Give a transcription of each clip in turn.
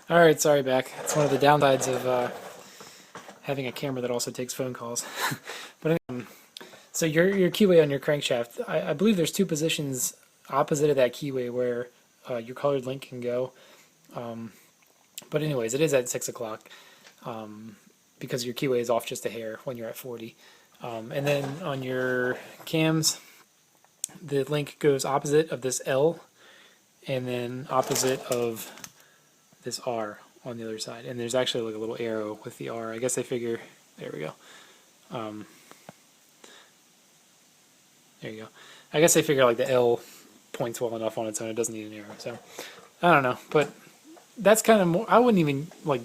Alright, sorry back. It's one of the downsides of having a camera that also takes phone calls. But anyway, so your keyway on your crankshaft, I believe there's two positions opposite of that keyway where your colored link can go. But anyways, it is at 6 o'clock because your keyway is off just a hair when you're at 40. And then on your cams, the link goes opposite of this L and then opposite of this R on the other side. And there's actually like a little arrow with the R. I guess they figure, there we go. There you go. I guess they figure like the L points well enough on its own. It doesn't need an arrow. So I don't know, but that's kind of more. I wouldn't even like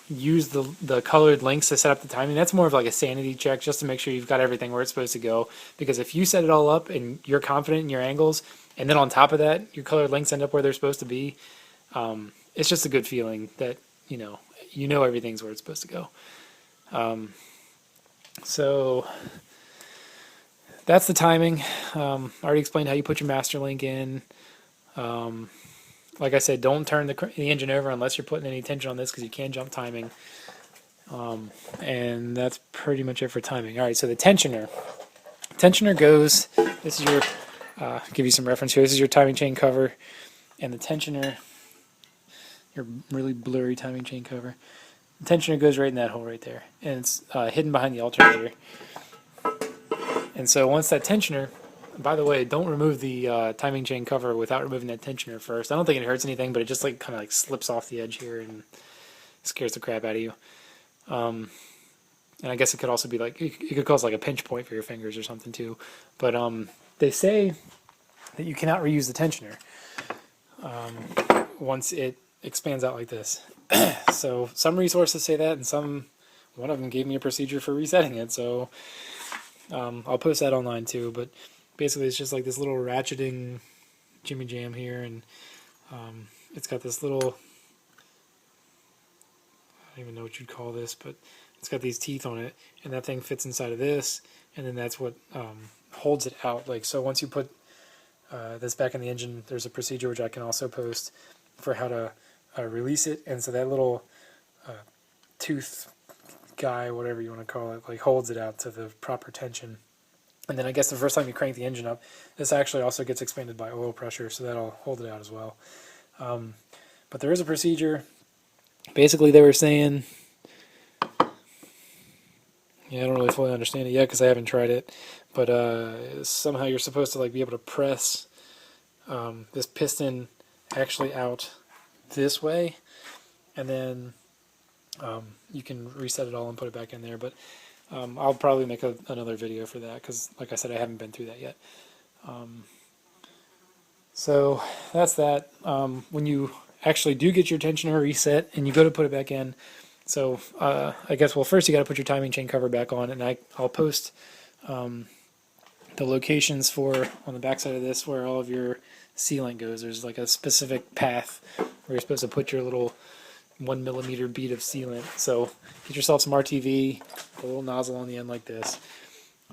use the colored links to set up the timing. That's more of like a sanity check just to make sure you've got everything where it's supposed to go. Because if you set it all up and you're confident in your angles, and then on top of that your colored links end up where they're supposed to be, it's just a good feeling that you know everything's where it's supposed to go. So that's the timing. I already explained how you put your master link in. Like I said, don't turn the engine over unless you're putting any tension on this because you can jump timing. And that's pretty much it for timing. All right, so the tensioner. Tensioner goes, this is your, give you some reference here, this is your timing chain cover. And the tensioner, your really blurry timing chain cover. The tensioner goes right in that hole right there. And it's hidden behind the alternator. And so once that tensioner, by the way, don't remove the timing chain cover without removing that tensioner first. I don't think it hurts anything, but it just like kind of like slips off the edge here and scares the crap out of you. And I guess it could also be like, it could cause like a pinch point for your fingers or something too. But they say that you cannot reuse the tensioner once it expands out like this. So some resources say that, and one of them gave me a procedure for resetting it. So I'll post that online too, but basically it's just like this little ratcheting jimmy jam here, and it's got this little, I don't even know what you'd call this, but it's got these teeth on it, and that thing fits inside of this, and then that's what holds it out. Like, so once you put this back in the engine, there's a procedure which I can also post for how to release it, and so that little tooth guy, whatever you want to call it, like holds it out to the proper tension. And then I guess the first time you crank the engine up, this actually also gets expanded by oil pressure, so that'll hold it out as well. But there is a procedure. Basically, they were saying, yeah, I don't really fully understand it yet because I haven't tried it, but somehow you're supposed to like be able to press this piston actually out this way, and then you can reset it all and put it back in there. But I'll probably make another video for that because, like I said, I haven't been through that yet. So that's that. When you actually do get your tensioner reset and you go to put it back in, so I guess, well, first you got to put your timing chain cover back on, and I'll post the locations for, on the back side of this, where all of your sealant goes. There's like a specific path where you're supposed to put your little 1 millimeter bead of sealant. So get yourself some RTV, a little nozzle on the end like this.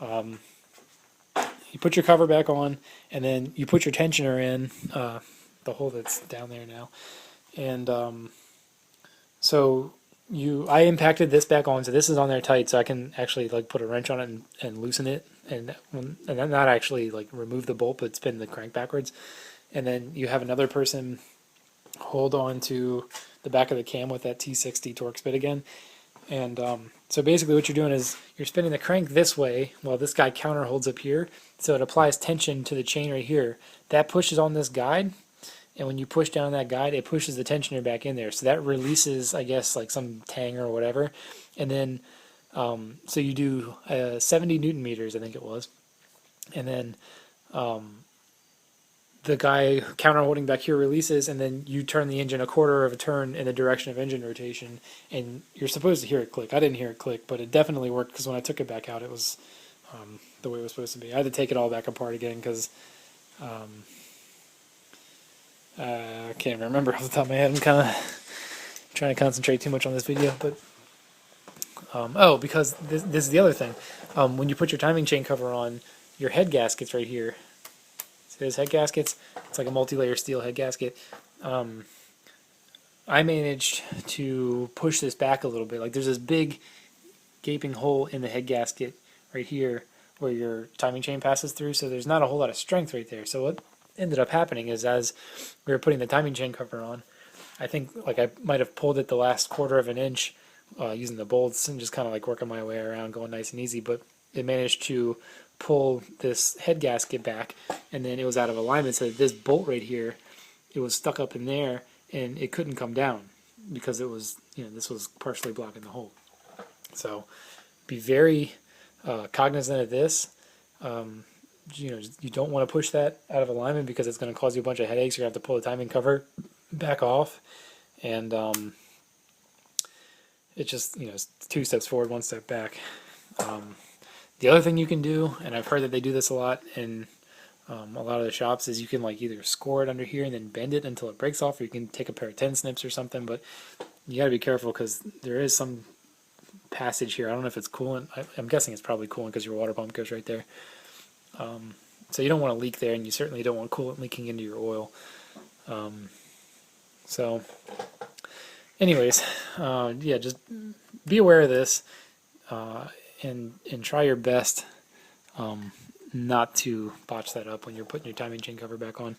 You put your cover back on, and then you put your tensioner in, the hole that's down there now. And so I impacted this back on, so this is on there tight, so I can actually like put a wrench on it and loosen it, and not actually like remove the bolt, but spin the crank backwards. And then you have another person hold on to the back of the cam with that T60 Torx bit again. And so basically what you're doing is you're spinning the crank this way while this guy counter holds up here, so it applies tension to the chain right here. That pushes on this guide, and when you push down that guide, it pushes the tensioner back in there. So that releases, I guess, like some tang or whatever. And then, so you do 70 Newton meters, I think it was. And then the guy counter holding back here releases, and then you turn the engine a quarter of a turn in the direction of engine rotation, and you're supposed to hear it click. I didn't hear it click, but it definitely worked, because when I took it back out, it was the way it was supposed to be. I had to take it all back apart again because I can't remember off the top of my head. I'm kind of trying to concentrate too much on this video, but because this is the other thing. When you put your timing chain cover on, your head gasket's right here. See those head gaskets? It's like a multi-layer steel head gasket. I managed to push this back a little bit. Like there's this big gaping hole in the head gasket right here where your timing chain passes through, so there's not a whole lot of strength right there. So what ended up happening is as we were putting the timing chain cover on, I think like I might have pulled it the last quarter of an inch using the bolts and just kind of like working my way around, going nice and easy, but it managed to pull this head gasket back, and then it was out of alignment, so that this bolt right here, it was stuck up in there, and it couldn't come down because it was, this was partially blocking the hole. So be very cognizant of this. You don't want to push that out of alignment because it's going to cause you a bunch of headaches. You're going to have to pull the timing cover back off, and it's just, it's 2 steps forward, 1 step back. The other thing you can do, and I've heard that they do this a lot in a lot of the shops, is you can like either score it under here and then bend it until it breaks off, or you can take a pair of 10 snips or something, but you got to be careful because there is some passage here. I don't know if it's coolant. I'm guessing it's probably coolant because your water pump goes right there. So you don't want to leak there, and you certainly don't want coolant leaking into your oil. So anyways, yeah, just be aware of this, and try your best not to botch that up when you're putting your timing chain cover back on.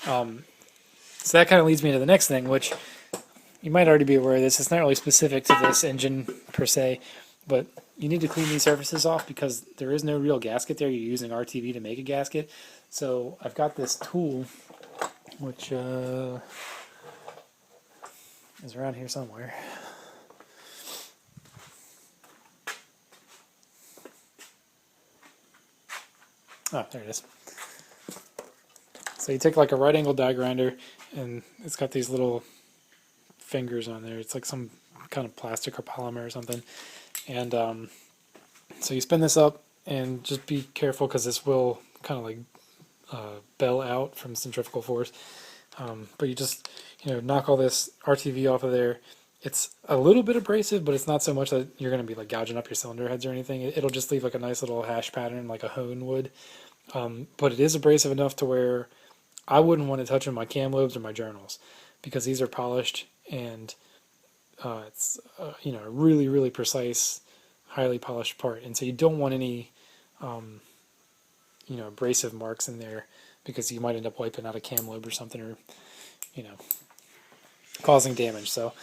So that kind of leads me to the next thing, which you might already be aware of this. It's not really specific to this engine per se, but you need to clean these surfaces off because there is no real gasket there. You're using RTV to make a gasket. So I've got this tool, which is around here somewhere. Oh, there it is. So you take like a right angle die grinder, and it's got these little fingers on there. It's like some kind of plastic or polymer or something. And so you spin this up, and just be careful because this will kind of like bell out from centrifugal force. But you just, knock all this RTV off of there. It's a little bit abrasive, but it's not so much that you're going to be like gouging up your cylinder heads or anything. It'll just leave like a nice little hash pattern like a hone would. But it is abrasive enough to where I wouldn't want to touch on my cam lobes or my journals because these are polished, and it's a really, really precise, highly polished part. And so you don't want any abrasive marks in there because you might end up wiping out a cam lobe or something, or causing damage. So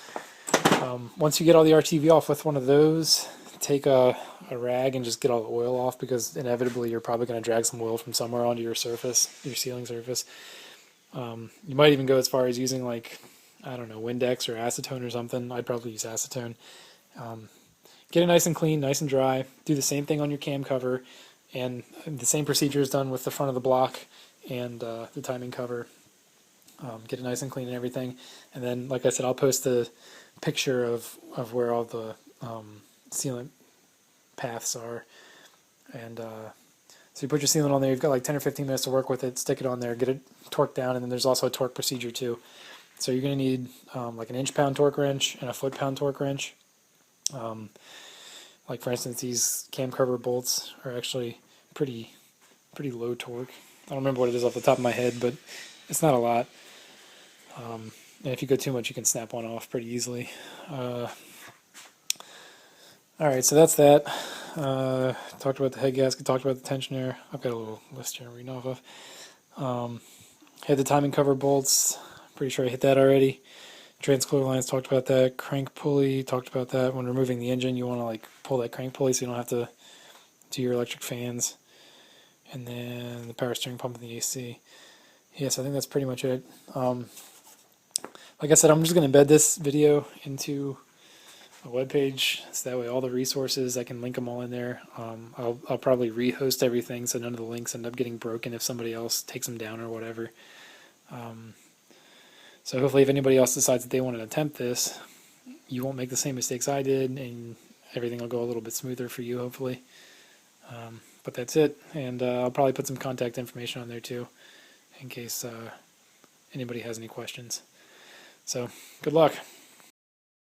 once you get all the RTV off with one of those, take a rag and just get all the oil off, because inevitably you're probably going to drag some oil from somewhere onto your surface, your sealing surface. You might even go as far as using like, I don't know, Windex or acetone or something. I'd probably use acetone. Get it nice and clean, nice and dry. Do the same thing on your cam cover, and the same procedure is done with the front of the block and the timing cover. Get it nice and clean and everything. And then, like I said, I'll post a picture of where all the sealant paths are. And so you put your sealant on there. You've got like 10 or 15 minutes to work with it. Stick it on there. Get it torqued down. And then there's also a torque procedure too. So you're going to need like an inch-pound torque wrench and a foot-pound torque wrench. Like for instance, these cam cover bolts are actually pretty low torque. I don't remember what it is off the top of my head, but it's not a lot. And if you go too much, you can snap one off pretty easily. Alright, so that's that. Talked about the head gasket, talked about the tensioner. I've got a little list here I'm reading off of. Had the timing cover bolts. Pretty sure I hit that already. Transcoiler lines, talked about that. Crank pulley, talked about that. When removing the engine, you want to like pull that crank pulley so you don't have to do your electric fans. And then the power steering pump and the AC. Yes, I think that's pretty much it. Like I said, I'm just going to embed this video into a webpage, so that way all the resources, I can link them all in there. I'll probably rehost everything so none of the links end up getting broken if somebody else takes them down or whatever. So hopefully if anybody else decides that they want to attempt this, you won't make the same mistakes I did, and everything will go a little bit smoother for you, hopefully. But that's it, and I'll probably put some contact information on there too, in case anybody has any questions. So, good luck.